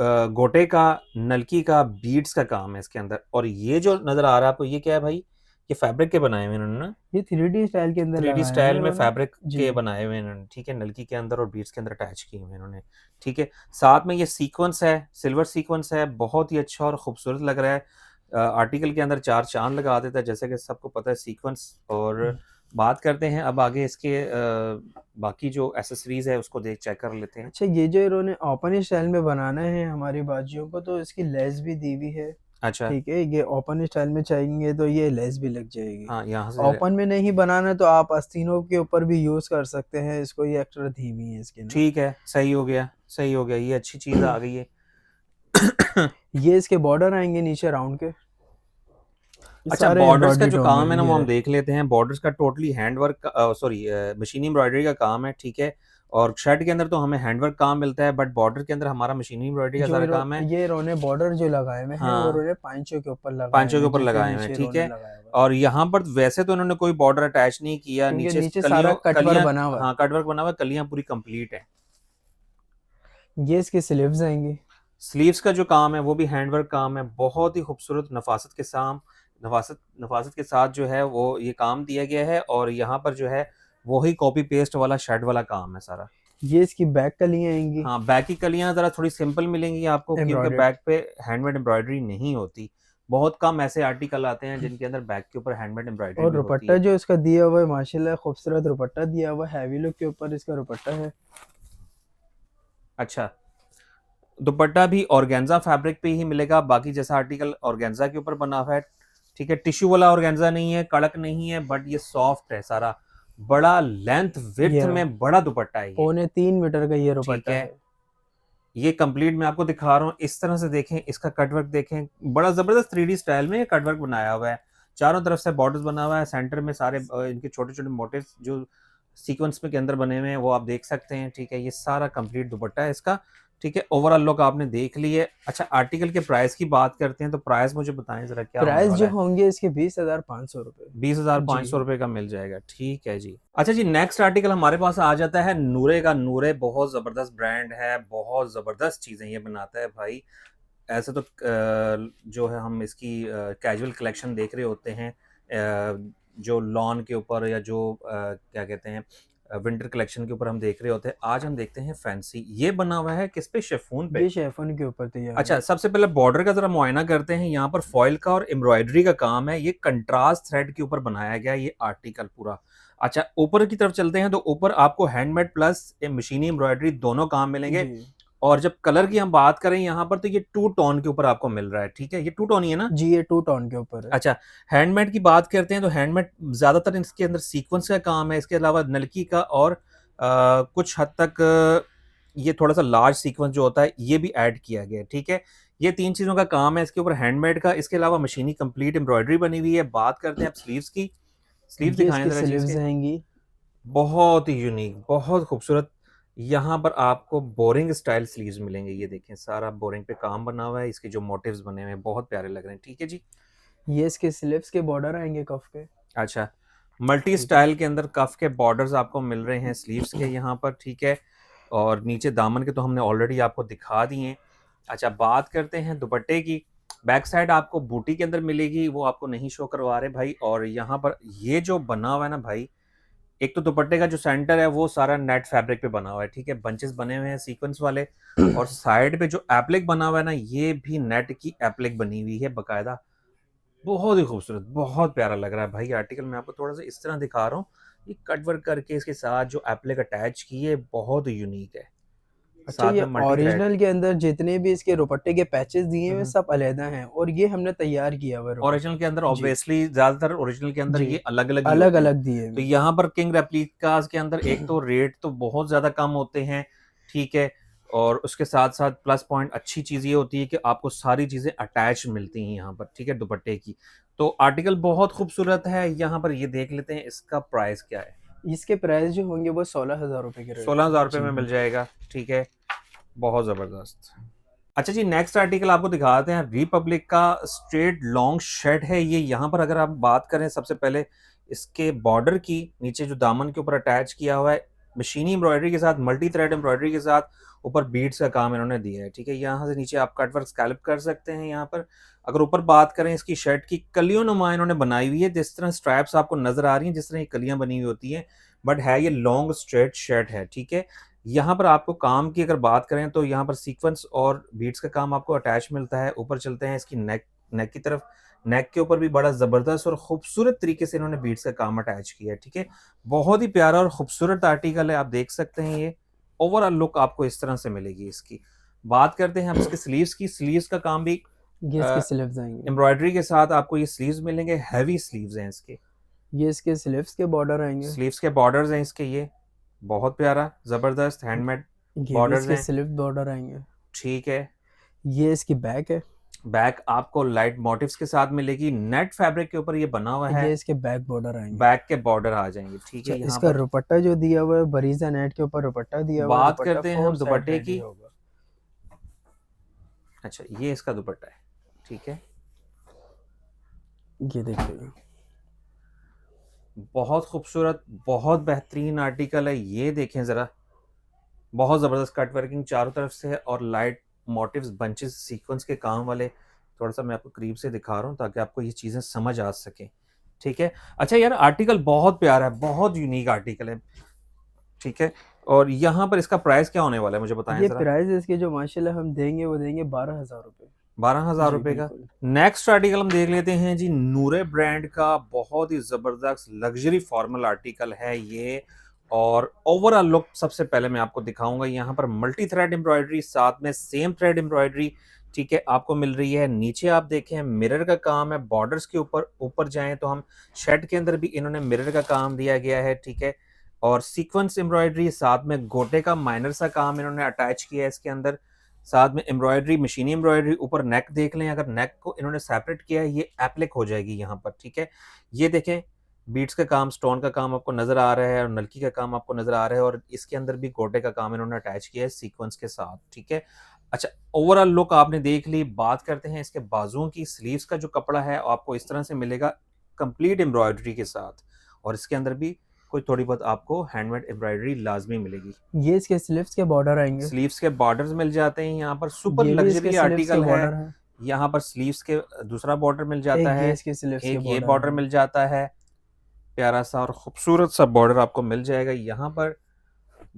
गोटे का, नलकी का, बीड्स का काम है इसके अंदर। और ये जो नजर आ रहा है आपको, ये क्या है भाई? ये फैब्रिक के बनाए हुए इन्होंने ना, ये 3D स्टाइल के अंदर 3D लगाए हैं स्टाइल ये में वाला। फैब्रिक जी। के बनाए हुए इन्होंने। ठीक है, नलकी के अंदर और बीड्स के अंदर अटैच किए हुए इन्होंने। ठीक है, साथ में ये सीक्वेंस है, सिल्वर सीक्वेंस है, बहुत ही अच्छा और खूबसूरत लग रहा है। आर्टिकल के अंदर 4 चांद लगा देता है, जैसे कि सबको पता है सीक्वेंस। और बात करते हैं अब आगे इसके बाकी जो एसेसरीज है उसको देख चेक कर लेते हैं। अच्छा, ये जो इन्होंने ओपन स्टाइल में बनाना है हमारी बाजियों को, तो इसकी लेस भी दी हुई है। अच्छा, ठीक है, ये ओपन स्टाइल में चाहिए तो ये लेस भी लग जाएगी। हाँ यहाँ से ओपन में नहीं बनाना तो आप आस्तीनों के ऊपर भी यूज कर सकते हैं इसको, ये एक्स्ट्रा दी हुई है इसकी ना। ठीक है, सही हो गया, सही हो गया, ये अच्छी चीज़ आ गई है। ये इसके बॉर्डर आएंगे नीचे राउंड के, ये अच्छा, सारे बॉर्डर्स का एम्ब्रॉयडर्ड जो होंगे। काम है ना वो ये हम रहे। देख लेते हैं। बॉर्डर्स का टोटली हैंडवर्क, सॉरी मशीनी एम्ब्रॉयडरी का काम है। ठीक है, और शर्ट के अंदर तो हमें हैंडवर्क काम मिलता है, बट बॉर्डर के अंदर हमारा मशीनी एम्ब्रॉयडरी का जो सारा काम है। ये इन्होंने बॉर्डर जो लगाए हुए हैं और हाँ, उन्हें पांचों के ऊपर लगाए पांचों हुए के हैं, ऊपर जैसे लगाए हुए हैं। नीचे ठीक इन्होंने है, लगाया हुआ है। और यहाँ पर वैसे तो इन्होंने कोई बॉर्डर अटैच नहीं किया, क्योंकि नीचे नीचे सारा कलियों कटवर कलियां, बना हुआ है। हाँ कटवर्क बना हुआ है, कलियां पूरी कंप्लीट है। ये इसके स्लीव्स आएंगी। स्लीव्स का जो काम है वो भी हैंडवर्क काम है, बहुत ही खूबसूरत नफासत के साथ नफासत नफासत के साथ जो है वो ये काम दिया गया है, और यहाँ पर जो है वही कॉपी पेस्ट वाला शेड वाला काम है सारा। ये इसकी बैक कलियां आएंगी हाँ, बैक की कलियाँ ज़रा थोड़ी सिंपल मिलेंगी आपको, क्योंकि एम्ब्रॉयडर्ड। बैक पे हैंडमेड एम्ब्रॉयडरी नहीं होती। बहुत कम ऐसे आर्टिकल आते हैं जिनके अंदर बैक के ऊपर हैंडमेड एम्ब्रॉयडरी और भी होती दुपट्टा है। जो इसका दिया हुआ है माशाल्लाह खूबसूरत दुपट्टा दिया हुआ है, हैवी लुक के ऊपर इसका दुपट्टा है। अच्छा, दुपट्टा भी ऑर्गेन्जा फैब्रिक पे ही मिलेगा, बाकी जैसा आर्टिकल ऑर्गेन्जा के ऊपर बना हुआ है, ठीक है, टिश्यू वाला ऑर्गेन्जा नहीं है, कड़क नहीं है, बट ये सॉफ्ट है सारा, बड़ा लेंथ विड्थ ये में बड़ा दुपट्टा है ये, 3.25 मीटर का ये ठीक दुपट्टा है। है। ये कंप्लीट मैं आपको दिखा रहा हूँ, इस तरह से देखें, इसका कटवर्क देखें, बड़ा जबरदस्त 3D स्टाइल में ये कटवर्क बनाया हुआ है, चारों तरफ से बॉर्डर्स बना हुआ है, सेंटर में सारे इनके छोटे छोटे मोटिव्स जो सीक्वेंस में के अंदर बने हुए हैं वो आप देख सकते हैं, ठीक है। ये सारा कंप्लीट दुपट्टा है इसका, ठीक है। ओवरऑल लुक आपने देख ली है। अच्छा, आर्टिकल के प्राइस की बात करते हैं, तो प्राइस मुझे बताएं जरा क्या होने प्राइस वाला जो है। होंगे इसके 20,500 रुपये। 20,500 जी। रुपये का मिल जाएगा, ठीक है जी। अच्छा जी, नेक्स्ट आर्टिकल हमारे पास आ जाता है नूरे का। नूरे बहुत ज़बरदस्त ब्रांड है, बहुत ज़बरदस्त चीज़ें ये बनाता है भाई। ऐसे तो जो है हम इसकी कैजुअल कलेक्शन देख रहे होते हैं, जो लॉन के ऊपर या जो क्या कहते हैं विंटर कलेक्शन के ऊपर हम देख रहे होते हैं। आज हम देखते हैं फैंसी, ये बना हुआ है किस पे, शिफॉन पे। ये शेफोन के ऊपर तैयार अच्छा, है। सबसे पहले बॉर्डर का जरा मुआयना करते हैं। यहाँ पर फॉइल का और एम्ब्रॉयडरी का काम है, ये कंट्रास्ट थ्रेड के ऊपर बनाया गया है ये आर्टिकल पूरा। अच्छा, ऊपर की तरफ चलते हैं, तो ऊपर आपको हैंडमेड प्लस मशीनी एम्ब्रॉयडरी दोनों काम मिलेंगे। जी। और जब कलर की हम बात करें यहाँ पर, तो ये टू टोन के ऊपर आपको मिल रहा है, ठीक है। ये टू टोन ही है ना। जी, ये 2 टोन के ऊपर है। अच्छा, हैंडमेड की बात करते हैं, तो हैंडमेड ज़्यादातर इसके अंदर सीक्वेंस का काम है, इसके अलावा नलकी का और कुछ हद तक ये थोड़ा सा लार्ज सीक्वेंस जो होता है ये भी ऐड किया गया है, ठीक है। ये 3 चीज़ों का काम है इसके ऊपर हैंडमेड का। इसके अलावा मशीनी कंप्लीट एम्ब्रॉयडरी बनी हुई है। बात करते हैं अब स्लीव्स की। स्लीव्स ये दिखाएं इसकी ज़रा जी स्लीव्स इसके। आएंगी। बहुत ही यूनिक, बहुत खूबसूरत। यहाँ पर आपको बोरिंग स्टाइल स्लीव्स मिलेंगे, ये देखें सारा बोरिंग पे काम बना हुआ है, इसके जो मोटिव्स बने हुए हैं बहुत प्यारे लग रहे हैं, ठीक है जी। ये इसके स्लीव्स के बॉर्डर आएंगे कफ के। अच्छा, मल्टी ठीक है। स्टाइल के अंदर कफ के बॉर्डर्स आपको मिल रहे हैं स्लीव्स के यहाँ पर, ठीक है। और नीचे दामन के तो हमने ऑलरेडी आपको दिखा दिए हैं। अच्छा, बात करते हैं दुपट्टे की। बैक साइड आपको बूटी के अंदर मिलेगी, वो आपको नहीं शो करवा रहे भाई। और यहाँ पर ये जो बना हुआ है ना भाई, एक तो दुपट्टे का जो सेंटर है वो सारा नेट फैब्रिक पे बना हुआ है, ठीक है, बंचेस बने हुए हैं सीक्वेंस वाले। और साइड पे जो एप्लिक बना हुआ है ना, ये भी नेट की एप्लिक बनी हुई है बकायदा। बहुत ही खूबसूरत, बहुत प्यारा लग रहा है भाई आर्टिकल। मैं आपको थोड़ा सा इस तरह दिखा रहा हूँ, ये कट वर्क करके इसके साथ जो एप्लिक अटैच की है बहुत यूनिक है, अच्छा, साथ ये में मल्टी थ्रेड। ओरिजिनल के अंदर जितने भी इसके दुपट्टे के पैचेस दिए हुए हम्म। सब अलहदा हैं, और ये हमने तैयार किया हुआ है ओरिजिनल दुपट्टा। के अंदर जी। ऑब्वियसली ज्यादातर ओरिजिनल के अंदर जी, ये अलग अलग ही अलग होते हैं। अलग दिए तो हुए यहाँ पर किंग रेप्लिकास के अंदर एक तो रेट तो बहुत ज्यादा कम होते हैं, ठीक है। और उसके साथ साथ प्लस पॉइंट अच्छी चीज ये होती है कि आपको सारी चीजें अटैच मिलती हैं यहाँ पर, ठीक है, दुपट्टे की। तो आर्टिकल बहुत खूबसूरत है। यहाँ पर ये देख लेते हैं इसका प्राइस क्या है। इसके प्राइस जो होंगे वो 16,000 रुपये के रेट। 16,000 रुपये जी। में मिल जाएगा, ठीक है, बहुत ज़बरदस्त। अच्छा जी, नेक्स्ट आर्टिकल आपको दिखाते हैं। रिपब्लिक का स्ट्रेट लॉन्ग शर्ट है ये। यहाँ पर अगर आप बात करें सबसे पहले इसके बॉर्डर की, नीचे जो दामन के ऊपर अटैच किया हुआ है मशीनी एम्ब्रॉयडरी के साथ, मल्टी थ्रेड एम्ब्रॉयडरी के साथ, ऊपर बीड्स का काम इन्होंने दिया है, ठीक है। यहाँ से नीचे आप कटवर्क स्कैल्प कर सकते हैं यहाँ पर। अगर ऊपर बात करें इसकी शर्ट की, कलियों नुमा इन्होंने बनाई हुई है, जिस तरह स्ट्रैप्स आपको नजर आ रही हैं, जिस तरह ये कलियां बनी हुई होती हैं, बट है ये लॉन्ग स्ट्रेट शर्ट है, ठीक है। यहाँ पर आपको काम की अगर बात करें, तो यहाँ पर सीक्वेंस और बीट्स का काम आपको अटैच मिलता है। ऊपर चलते हैं इसकी नेक, नेक की तरफ। नेक के ऊपर भी बड़ा ज़बरदस्त और खूबसूरत तरीके से इन्होंने बीट्स का काम अटैच किया है, ठीक है। बहुत ही प्यारा और खूबसूरत आर्टिकल है, आप देख सकते हैं। ये ओवरऑल लुक आपको इस तरह से मिलेगी इसकी। बात करते हैं अब इसके स्लीव्स की। स्लीव्स का काम भी ये इसके स्लीव्स आएंगे। एम्ब्रॉयडरी के साथ आपको ये स्लीव्स मिलेंगे, हैवी स्लीव्स हैं इसके। ये इसके स्लीव्स के बॉर्डर आएंगे। स्लीव्स के बॉर्डर्स हैं इसके, ये बहुत प्यारा ज़बरदस्त हैंडमेड ये भी बॉर्डर्स इसके हैं, स्लीव बॉर्डर आएंगे। ठीक है। ये इसकी बैक है। बैक आपको लाइट मोटिव्स के साथ मिलेगी, नेट फैब्रिक के ऊपर ये बना हुआ है। ये इसके बैक बॉर्डर आएंगे। बैक के बॉर्डर आ जाएंगे, ठीक अच्छा, है। यहाँ इसका पर दुपट्टा जो दिया हुआ है बरीजा नेट के ऊपर दुपट्टा दिया हुआ है, बात दुपट्टा करते हैं 4 हम साइड दुपट्टे रेडी की। होगा। अच्छा, ये इसका दुपट्टा है, ठीक है। ये देखिएगा। बहुत खूबसूरत, बहुत बेहतरीन आर्टिकल है, ये देखें ज़रा। बहुत ज़बरदस्त कट वर्किंग चारों तरफ से है, और लाइट मोटिव्स, बंचेस, सीक्वेंस के काम वाले थोड़ा सा मैं आपको करीब से दिखा रहा हूँ ताकि आपको ये चीजें समझ आ सके, ठीक है। अच्छा यार, आर्टिकल बहुत प्यारा है, बहुत यूनिक आर्टिकल है, ठीक है। और यहाँ पर इसका प्राइस क्या होने वाला है, मुझे बताएं ये जरा। प्राइस इसके जो माशाल्लाह हम देंगे वो देंगे 12,000 रुपये। 12,000 जी रुपए का। बिल्कुल। नेक्स्ट आर्टिकल हम देख लेते हैं जी, नूरे ब्रांड का बहुत ही जबरदस्त लग्जरी फॉर्मल आर्टिकल है ये। और ओवरऑल लुक सबसे पहले मैं आपको दिखाऊंगा, यहाँ पर मल्टी थ्रेड एम्ब्रॉयडरी, साथ में सेम थ्रेड एम्ब्रॉयडरी, ठीक है, आपको मिल रही है। नीचे आप देखें मिरर का काम है, बॉर्डर्स के ऊपर ऊपर जाएं तो हम शेड के अंदर भी इन्होंने मिरर का काम दिया गया है, ठीक है। और सीक्वेंस एम्ब्रॉयडरी, साथ में गोटे का माइनर सा काम इन्होंने अटैच किया है इसके अंदर। साथ में एम्ब्रॉयडरी, मशीनी एम्ब्रॉयडरी, ऊपर नेक देख लें, अगर नेक को इन्होंने सेपरेट किया है ये एप्लिक हो जाएगी यहाँ पर, ठीक है। ये देखें बीट्स का काम, स्टोन का काम आपको नजर आ रहा है और नलकी का काम आपको नजर आ रहा है, और इसके अंदर भी गोटे का काम इन्होंने अटैच किया है सीक्वेंस के साथ, ठीक है। अच्छा, ओवरऑल लुक आपने देख ली। बात करते हैं इसके बाजुओं की। स्लीव्स का जो कपड़ा है आपको इस तरह से मिलेगा कंप्लीट एम्ब्रॉयडरी के साथ, और इसके अंदर भी कोई थोड़ी बहुत आपको हैंडमेड एम्ब्रॉयडरी लाजमी मिलेगी। ये इसके स्लीव्स के बॉर्डर आएंगे। स्लीव्स के बॉर्डर्स मिल जाते हैं यहाँ पर, सुपर ये भी इसके लग्जरी स्लीव्स के आर्टिकल है। बॉर्डर हैं। यहाँ पर स्लीव्स के दूसरा बॉर्डर मिल जाता एक है, ये इसके स्लीव्स के एक ये बॉर्डर बॉर्डर आएंगे। मिल जाता है, प्यारा सा और खूबसूरत सा बॉर्डर आपको मिल जाएगा यहाँ पर।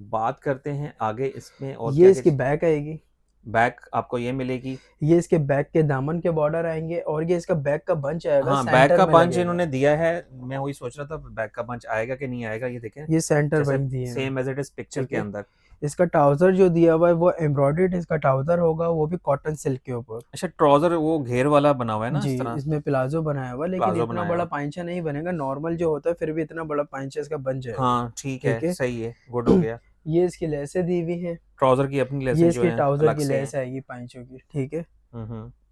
बात करते हैं आगे इसमें और ये क्या इसकी क्या। बैक आएगी। बैक आपको ये मिलेगी। ये इसके बैक के दामन के बॉर्डर आएंगे और ये इसका बैक का बंच आएगा, हाँ, बैक सेंटर का में पंच लगेगा। इन्होंने दिया है, मैं वही सोच रहा था बैक का पंच आएगा कि नहीं आएगा, ये देखें ये सेंटर जैसे बंच दिए हैं। Same as it is picture ठीक के है। अंदर। इसका ट्राउजर जो दिया हुआ है वो एम्ब्रॉयडर्ड इसका ट्राउजर होगा, वो भी कॉटन सिल्क के ऊपर। अच्छा, ट्राउजर वो घेर वाला बना हुआ है ना जी, इस तरह, इसमें प्लाजो बनाया हुआ है, लेकिन प्लाजो इतना बनाया बड़ा हुआ। पाइंचा नहीं बनेगा, नॉर्मल जो होता है फिर भी इतना बड़ा पाइंचा इसका बन जाएगा। हाँ ठीक है, ठीक है। सही है, गुड हो गया। ये इसकी लेसें दी हुई है। ट्राउजर की अपनी ये लेसें जो इसके हैं ट्राउजर अलग की से लेस हैं। आएगी पाइंचों की। ठीक है। ये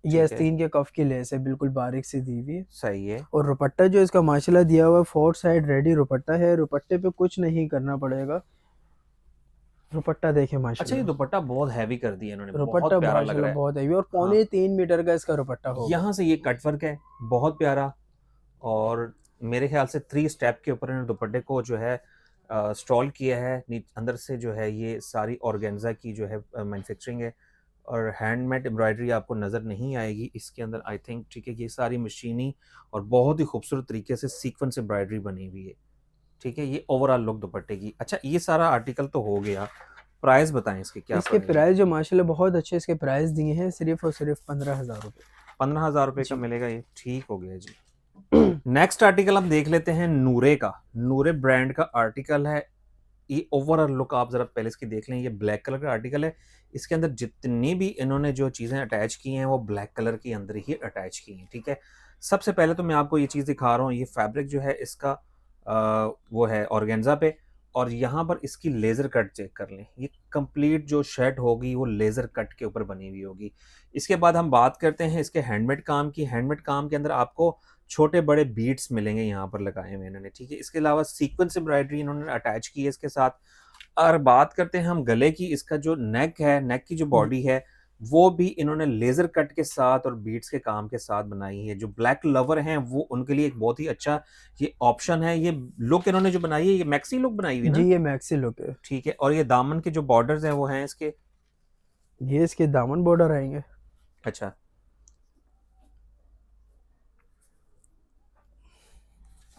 ठीक है, आस्तीन के कफ की लेस है, बिल्कुल बारीक सी दी हुई है। सही है। और रुपट्टा जो इसका माशाल्लाह दिया हुआ है, फोर साइड रेडी रुपट्टा है, रुपट्टे पे कुछ नहीं करना पड़ेगा। रुपट्टा देखे अच्छा, ये माशाल्लाह। दुपट्टा बहुत हैवी कर दिया इन्होंने, रुपट्टा बहुत प्यारा लग माशाल्लाह रहा है। बहुत हैवी, और हाँ, 3.25 मीटर का इसका रुपट्टा होगा। यहाँ से ये कट वर्क है, बहुत प्यारा। और मेरे ख्याल से 3 स्टेप के ऊपर इन्होंने दुपट्टे को जो है स्टॉल किया है। अंदर से जो है ये सारी ऑर्गेन्जा की जो है मैन्युफैक्चरिंग है, और हैंडमेड एम्ब्रॉयडरी आपको नज़र नहीं आएगी इसके अंदर, आई थिंक, ठीक है। ये सारी मशीनी और बहुत ही खूबसूरत तरीके से सीक्वेंस एम्ब्रॉयडरी बनी हुई है, ठीक है। ये ओवरऑल लुक दुपट्टे की। अच्छा, ये सारा आर्टिकल तो हो गया, प्राइस बताएं इसके क्या इसके पड़ेंगे। प्राइस जो माशाल्लाह बहुत अच्छे इसके प्राइस दिए हैं, सिर्फ और सिर्फ 15,000 रुपये। 15,000 रुपये का जी। मिलेगा ये, ठीक हो गया जी। नेक्स्ट आर्टिकल हम देख लेते हैं नूरे का। नूरे ब्रांड का आर्टिकल है। ये ओवरऑल लुक आप जरा पहले इसकी देख लें। ये ब्लैक कलर का आर्टिकल है, इसके अंदर जितनी भी इन्होंने जो चीज़ें अटैच की हैं वो ब्लैक कलर के अंदर ही अटैच की हैं, ठीक है। सबसे पहले तो मैं आपको ये चीज़ दिखा रहा हूँ, ये फैब्रिक जो है इसका वो है ऑर्गेन्जा पे, और यहाँ पर इसकी लेज़र कट चेक कर लें। ये कंप्लीट जो शर्ट होगी वो लेज़र कट के ऊपर बनी हुई होगी। इसके बाद हम बात करते हैं इसके हैंडमेड काम की। हैंडमेड काम के अंदर आपको छोटे बड़े बीट्स मिलेंगे यहाँ पर लगाए हुए इन्होंने, ठीक है। इसके अलावा सीक्वेंस एम्ब्रॉयडरी इन्होंने अटैच की है इसके साथ। और बात करते हैं हम गले की, इसका जो नेक है, नेक की जो बॉडी है वो भी इन्होंने लेजर कट के साथ और बीट्स के काम के साथ बनाई है। जो ब्लैक लवर हैं वो उनके लिए एक बहुत ही अच्छा ये ऑप्शन है। ये लुक इन्होंने जो बनाई है ये मैक्सी लुक बनाई हुई है जी, ना, ये मैक्सी लुक है। ठीक है। और ये दामन के जो बॉर्डर्स हैं वो हैं इसके। ये इसके दामन बॉर्डर आएंगे। अच्छा,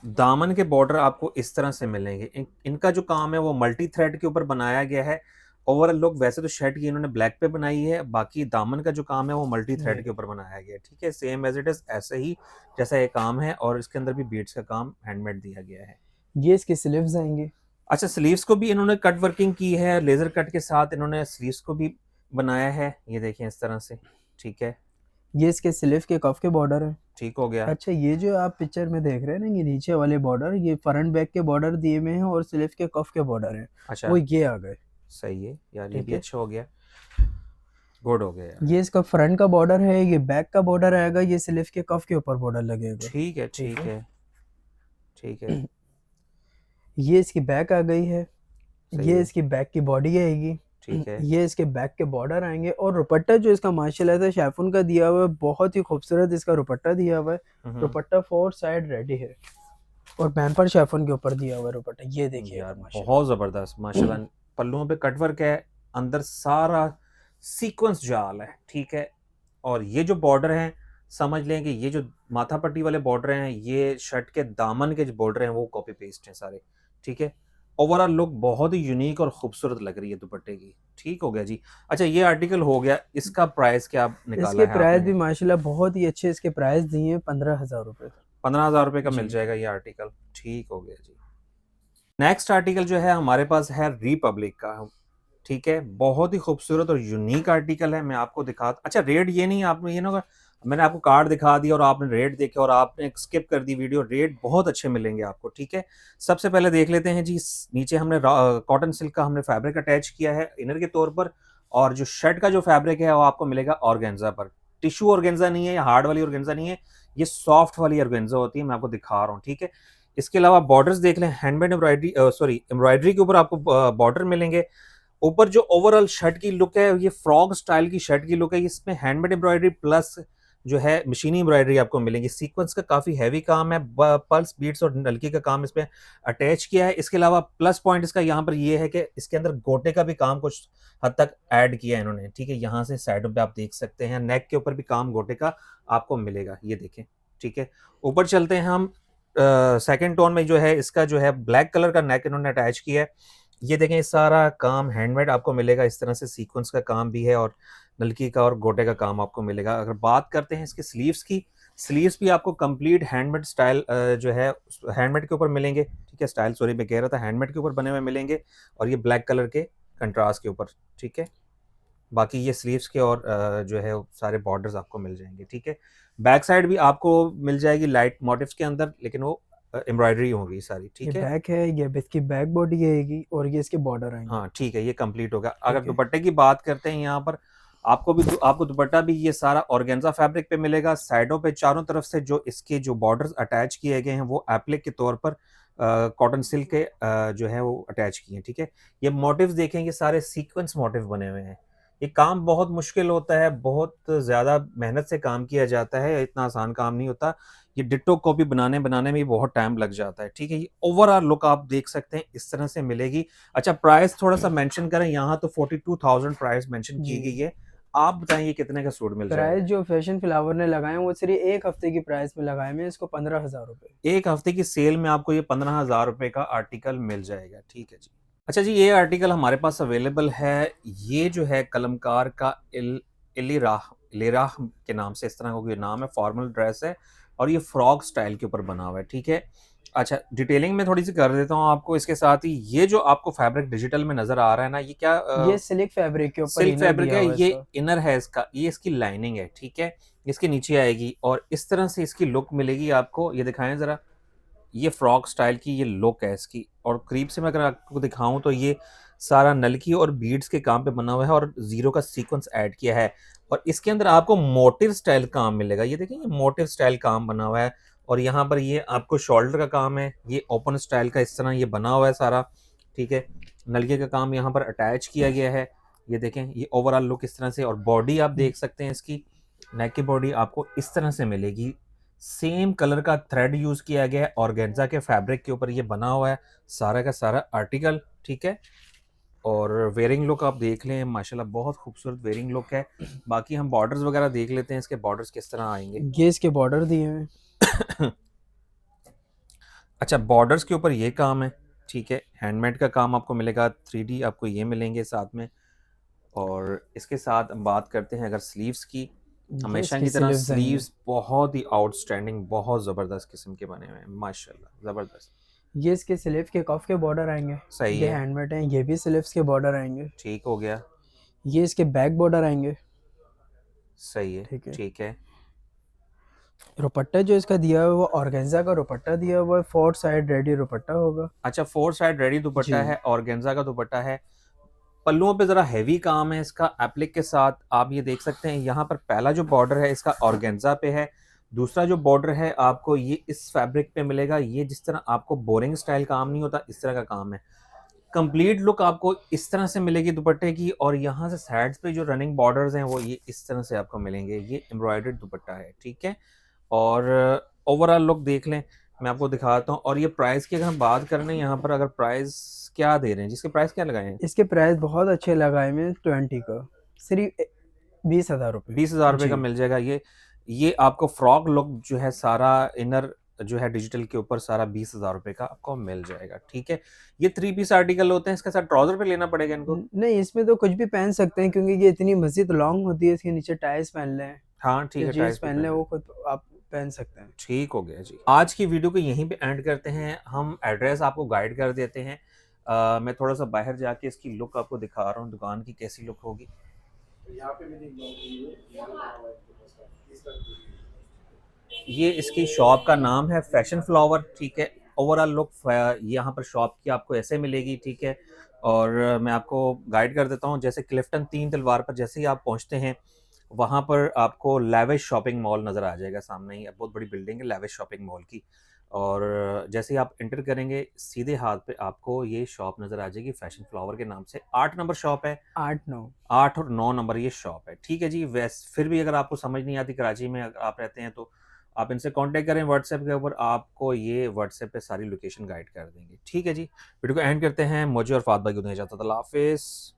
दामन के बॉर्डर आपको इस तरह से मिलेंगे। इनका जो काम है वो मल्टी थ्रेड के ऊपर बनाया गया है। ओवरऑल लुक वैसे तो शर्ट की इन्होंने ब्लैक पे बनाई है, बाकी दामन का जो काम है वो मल्टी थ्रेड जी। के ऊपर बनाया गया है, ठीक है। सेम एज इट इज ऐसे ही जैसा ये काम है, और इसके अंदर भी बीट्स का काम हैंडमेड दिया गया है। ये इसके स्लीव्स आएंगे। अच्छा, स्लीव्स को भी इन्होंने कट वर्किंग की है, लेजर कट के साथ इन्होंने स्लीव्स को भी बनाया है, ये देखें इस तरह से, ठीक है। ये इसके स्लीव के कफ के बॉर्डर है। ठीक हो गया। अच्छा, ये जो आप पिक्चर में देख रहे हैं ना, ये नीचे वाले बॉर्डर, ये फ्रंट बैक के बॉर्डर दिए हुए हैं और स्लीव के कफ के बॉर्डर हैं, अच्छा, वो ये आ गए। सही है यार, ये ठीक भी है। अच्छा हो गया, गुड हो गया यार। ये इसका फ्रंट का बॉर्डर है, ये बैक का बॉर्डर आएगा, ये स्लीव के कफ के ऊपर बॉर्डर लगेगा। ठीक है, ठीक ठीक है। है, ठीक है, ये इसकी बैक आ गई है। सही ये है, इसकी बैक की बॉडी आएगी। ठीक है। ये इसके बैक के बॉर्डर आएंगे, और रुपट्टा जो इसका माशाल्लाह से शैफून का दिया हुआ है, बहुत ही खूबसूरत इसका रुपट्टा दिया हुआ है। हम्म, रुपट्टा फोर साइड रेडी है, और पैम्पर शैफून के ऊपर दिया हुआ है रुपट्टा, ये देखिए यार माशाल्लाह। बहुत जबरदस्त माशाल्लाह। पल्लुओं पे कटवर्क है, अंदर सारा सीक्वेंस जाल है, ठीक है। और ये जो बॉर्डर है समझ लें कि ये जो माथा पट्टी वाले बॉर्डर हैं, ये शर्ट के दामन के जो बॉर्डर हैं वो कॉपी पेस्ट हैं सारे, ठीक है। ओवरऑल लुक बहुत ही यूनिक और खूबसूरत लग रही है दुपट्टे की। ठीक हो गया जी। अच्छा, ये आर्टिकल हो गया, इसका प्राइस क्या निकाला इसके है प्राइस आपने? भी माशाल्लाह बहुत ही अच्छे इसके प्राइस दिए हैं, 15,000 रुपये। 15,000 रुपए का मिल जी। जाएगा ये आर्टिकल। ठीक हो गया जी। नेक्स्ट आर्टिकल जो है हमारे पास है रिपब्लिक का, ठीक है। बहुत ही खूबसूरत और यूनिक आर्टिकल है। मैं आपको दिखा, अच्छा रेट ये नहीं, आपने ये ना होगा मैंने आपको कार्ड दिखा दिया और आपने रेट देखे और आपने स्किप कर दी वीडियो। रेट बहुत अच्छे मिलेंगे आपको, ठीक है। सबसे पहले देख लेते हैं जी, नीचे हमने कॉटन सिल्क का हमने फैब्रिक अटैच किया है इनर के तौर पर, और जो शर्ट का जो फैब्रिक है वो आपको मिलेगा ऑर्गेन्जा पर। टिश्यू ऑर्गेन्जा नहीं है या हार्ड वाली ऑर्गेन्जा नहीं है, ये सॉफ्ट वाली ऑर्गेन्जा होती है। मैं आपको दिखा रहा हूँ, ठीक है। इसके अलावा बॉर्डर्स देख लें, हैंडमेड एम्ब्रॉयडरी, सॉरी एम्ब्रॉयडरी के ऊपर आपको बॉर्डर मिलेंगे। ऊपर जो ओवरऑल शर्ट की लुक है, ये फ्रॉक स्टाइल की शर्ट की लुक है। इसमें हैंडमेड एम्ब्रॉयडरी प्लस जो है मशीनी एम्ब्रॉयडरी आपको मिलेंगी। सीक्वेंस का काफी हैवी काम है, पल्स बीट्स और नलकी का काम इसमें अटैच किया है। इसके अलावा प्लस पॉइंट इसका यहाँ पर ये है कि इसके अंदर गोटे का भी काम कुछ हद तक ऐड किया है इन्होंने, ठीक है। यहाँ से साइडों पे आप देख सकते हैं, नेक के ऊपर भी काम गोटे का आपको मिलेगा, ये देखें, ठीक है। ऊपर चलते हैं हम, सेकंड टोन में जो है इसका जो है ब्लैक कलर का नेक इन्होंने अटैच किया है। ये देखें, सारा काम हैंडमेड आपको मिलेगा, इस तरह से सीक्वेंस का काम भी है और नलकी का और गोटे का काम आपको मिलेगा। अगर बात करते हैं इसके स्लीव्स की, स्लीव्स भी आपको कंप्लीट हैंडमेड स्टाइल जो है हैंडमेड के ऊपर मिलेंगे, ठीक है। स्टाइल सॉरी मैं कह रहा था, हैंडमेड के ऊपर बने हुए मिलेंगे और ये ब्लैक कलर के कंट्रास्ट के ऊपर, ठीक है। बाकी ये स्लीव्स के और जो है सारे बॉर्डर्स आपको मिल जाएंगे, ठीक है। बैक साइड भी आपको मिल जाएगी लाइट मोटिव्स के अंदर, लेकिन वो एम्ब्रॉयडरी होगी सारी, ये ठीक है। बैक है, ये इसकी बैक बॉडी आएगी और ये इसके बॉर्डर आएंगे। हाँ ठीक है, ये कंप्लीट होगा। अगर ठीक है। दुपट्टे की बात करते हैं यहाँ पर, आपको दुपट्टा भी ये सारा ऑर्गेन्जा फैब्रिक पे मिलेगा। साइडों पे चारों तरफ से जो इसके जो बॉर्डर्स अटैच किए गए हैं वो एप्लिक के तौर पर कॉटन सिल्क के जो है वो अटैच किए हैं, ठीक है। ये मोटिव्स देखें, ये सारे सीक्वेंस मोटिव बने हुए हैं। ये काम बहुत मुश्किल होता है, बहुत ज़्यादा मेहनत से काम किया जाता है, इतना आसान काम नहीं होता। ये डिट्टो कॉपी बनाने बनाने में भी बहुत टाइम लग जाता है, ठीक है। ये ओवरऑल लुक आप देख सकते हैं इस तरह से मिलेगी। अच्छा, प्राइस थोड़ा सा मेंशन करें, यहाँ तो 42,000 प्राइस मेंशन की जी। गई है। आप बताइए कितने का सूट मिल प्राइस जाएगा? जो फैशन फ्लावर ने लगाए हैं वो सिर्फ एक हफ्ते की प्राइस में लगाए हैं इसको, 15,000 रुपये। एक हफ्ते की सेल में आपको ये 15,000 रुपए का आर्टिकल मिल जाएगा, ठीक है जी। अच्छा जी, ये आर्टिकल हमारे पास अवेलेबल है। ये जो है कलमकार का इलिराह के नाम से इस तरह का कोई नाम है, फॉर्मल ड्रेस है और ये फ्रॉक स्टाइल के ऊपर बना हुआ है, ठीक है। अच्छा, डिटेलिंग में थोड़ी सी कर देता हूँ आपको। इसके साथ ही ये जो आपको फैब्रिक डिजिटल में नजर आ रहा है ना, ये क्या ये सिल्क फैब्रिक के ऊपर सिल्क इनर फैब्रिक दिया है, हुआ है ये इसका। इनर है इसका, ये इसकी लाइनिंग है, ठीक है। इसके नीचे आएगी और इस तरह से इसकी लुक मिलेगी आपको। ये दिखाएं जरा, ये फ्रॉक स्टाइल की ये लुक है इसकी। और करीब से मैं अगर आपको दिखाऊं तो ये सारा नलकी और बीड्स के काम पे बना हुआ है और जीरो का सीक्वेंस ऐड किया है। और इसके अंदर आपको मोटिव स्टाइल काम मिलेगा। ये देखिए, ये मोटिव स्टाइल काम बना हुआ है और यहाँ पर ये आपको शोल्डर का काम है, ये ओपन स्टाइल का इस तरह ये बना हुआ है सारा, ठीक है। नलके का काम यहाँ पर अटैच किया गया है। ये देखें, ये ओवरऑल लुक इस तरह से। और बॉडी आप देख सकते हैं इसकी, नेक की बॉडी आपको इस तरह से मिलेगी। सेम कलर का थ्रेड यूज किया गया है, ऑर्गेन्जा के फैब्रिक के ऊपर ये बना हुआ है सारा का सारा आर्टिकल, ठीक है। और वेयरिंग लुक आप देख लें, माशाल्लाह बहुत खूबसूरत वेयरिंग लुक है। बाकी हम बॉर्डर्स वगैरह देख लेते हैं, इसके बॉर्डर्स किस तरह आएंगे। ये इसके बॉर्डर दिए हुए हैं। अच्छा, बॉर्डर्स के ऊपर ये काम है, ठीक है। हैंडमेड का काम आपको मिलेगा, 3D आपको ये मिलेंगे साथ में। और इसके साथ हम बात करते हैं अगर स्लीव्स की, ये हमेशा इसके की तरह स्लीव्स आएंगे। स्लीव्स बहुत ही आउटस्टैंडिंग, बहुत ज़बरदस्त किस्म के बने हुए हैं, माशाल्लाह ज़बरदस्त। ये इसके स्लीव के कफ के बॉर्डर आएंगे। सही ये है, हैंडमेड हैं, ये भी स्लीव्स के बॉर्डर आएंगे। ठीक हो गया, ये इसके बैक बॉर्डर आएंगे। सही है, ठीक है। ठीक है। दुपट्टा जो इसका दिया हुआ है वो ऑर्गेन्जा का दुपट्टा दिया हुआ है, 4 साइड रेडी दुपट्टा होगा। अच्छा, 4 साइड रेडी दुपट्टा जी। है, ऑर्गेन्जा का दुपट्टा है। पल्लुओं पे ज़रा हैवी काम है इसका एप्लिक के साथ। आप ये देख सकते हैं, यहाँ पर पहला जो बॉर्डर है इसका ऑर्गेन्जा पे है। दूसरा जो बॉर्डर है आपको ये इस फैब्रिक पे मिलेगा। ये जिस तरह आपको बोरिंग स्टाइल काम नहीं होता, इस तरह का काम है। कंप्लीट लुक आपको इस तरह से मिलेगी दुपट्टे की। और यहाँ से साइड्स पे जो रनिंग बॉर्डर्स हैं वो ये इस तरह से आपको मिलेंगे। ये एम्ब्रॉयडर्ड दुपट्टा है, ठीक है। और ओवरऑल लुक देख लें, मैं आपको दिखाता हूँ। और ये प्राइस की अगर हम बात करें यहाँ पर, अगर प्राइस क्या दे रहे हैं, जिसके प्राइस क्या लगाए हैं? इसके प्राइस बहुत अच्छे लगाए हुए हैं, 20 का, सिर्फ 20,000 रुपये। 20,000 रुपये का जी। मिल जाएगा। ये आपको फ्रॉक लुक जो है सारा इनर जो है डिजिटल के ऊपर सारा 20,000 रुपए का आपको मिल जाएगा, ठीक है। ये 3 पीस आर्टिकल होते हैं, इसके साथ ट्राउजर भी लेना पड़ेगा इनको। नहीं, इसमें तो कुछ भी पहन सकते हैं क्योंकि ये इतनी मस्जिद लॉन्ग होती है, इसके नीचे टाइस पहन लें हाँ ठीक या है, जीन्स टाइस भी पहन लें, पहन वो लें। खुद आप पहन सकते हैं। ठीक हो गया जी। आज की वीडियो को यहीं पे एंड करते हैं। हम एड्रेस आपको गाइड कर देते हैं। मैं थोड़ा सा बाहर जाके इसकी लुक आपको दिखा रहा हूँ, दुकान की कैसी लुक होगी। ये इसकी शॉप का नाम है फैशन फ्लावर, ठीक है। ओवरऑल लुक यहाँ पर शॉप की आपको ऐसे मिलेगी, ठीक है। और मैं आपको गाइड कर देता हूँ, जैसे क्लिफ्टन 3 तलवार पर जैसे ही आप पहुँचते हैं, वहाँ पर आपको लेविश शॉपिंग मॉल नज़र आ जाएगा सामने ही। बहुत बड़ी बिल्डिंग है लेविश शॉपिंग मॉल की। और जैसे ही आप एंटर करेंगे, सीधे हाथ पे आपको ये शॉप नज़र आ जाएगी फैशन फ्लावर के नाम से। 8 नंबर शॉप है। 8-9। 8 और 9 नंबर ये शॉप है, ठीक है जी। फिर भी अगर आपको समझ नहीं आती, कराची में अगर आप रहते हैं, तो आप इनसे कांटेक्ट करें व्हाट्सएप के ऊपर, आपको ये व्हाट्सएप पे सारी लोकेशन गाइड कर देंगे, ठीक है जी। वीडियो को एंड करते हैं। मुझे और फात भाई को दें इजाज़त। अल्लाह हाफिज़।